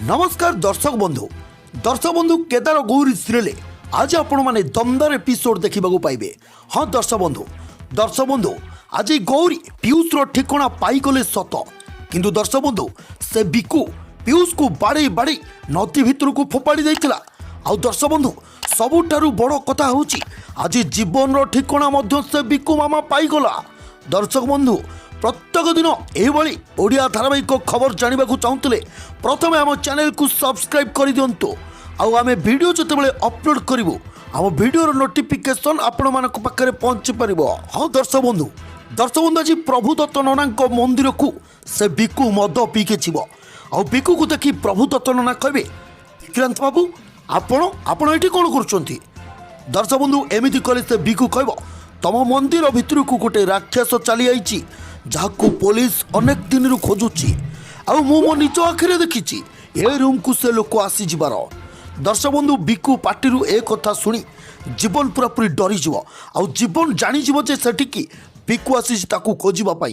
नमस्कार दर्शक बंधु केदार गौरी सीरियल आज आपण माने दमदार एपिसोड देखा पाइबे। हाँ दर्शक बंधु आज गौरी पीयूष रो ठिकाना पाईगले सत किंतु दर्शक बंधु से बिकु पीयूष को बाड़े बाड़े नदी भितर को फोपाड़ी देइतिला। आउ दर्शक बंधु सबुठारु बड़ कथा होची आज जीवन रो ठिकाना मध्य से बिकु मामा पाईगला। दर्शक बंधु प्रत्येक दिन यही ओडिया धारावाहिक खबर जानवा चाहूले प्रथम आम चैनल को सब्सक्राइब कर दिंतु। आम वीडियो जितेबाला अपलोड करूँ आम वीडियो नोटिफिकेशन आपण मान पाखे पहुँची पार। हाँ दर्शक बंधु आज प्रभु दत्त नना मंदिर को से बिकु मद पीके जीव आ बिकु को देखी प्रभु दत्त नना कहे विक्रांत बाबू आपण ये कौन कर। दर्शक बंधु एमती कले से बिकु कह तम मंदिर भितर को गोटे राक्षस चली आई जहां पुलिस अनेक दिन रु खोजुची आ मो निज आखिरे देखी ए रूम को से लोक आसी जीवार। दर्शक बंधु बिकु पार्टी ए कथा शुणी जीवन पूरा पूरी डरी जीव आ जीवन जानीज जे सेठिकी बिकु आसी खोजापी।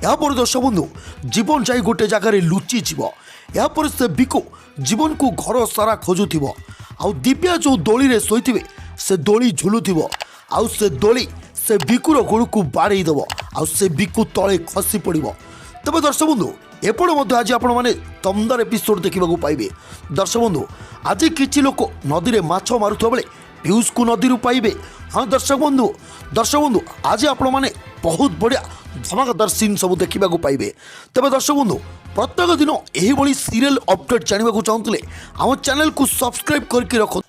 यापर दर्शक बंधु जीवन जाई गोटे जगार लुचि जीव। यापर से बिकु जीवन को घर सारा खोजुव आ दिव्या जो दोली रे शोथे से दोली झुलुव आउ से दोली से बिकुर गोड़ को बाड़े देव आ से बिकु तले खसी पड़। तबे दर्शक बंधु एपटे आज आपण मैंने दमदार एपिसोड देखा पाइबे। दर्शक बंधु आज किसी लोक नदी में माछ मारुवा बेले पीयूष को नदी पाइबे। हाँ दर्शक बंधु आज आपण मैंने बहुत बढ़िया धमाकेदार सीन सब देखा पाइबे। तबे दर्शक बंधु प्रत्येक दिन यही सीरियल अपडेट जानवा चाहूले आम चैनल को सब्सक्राइब करके रख।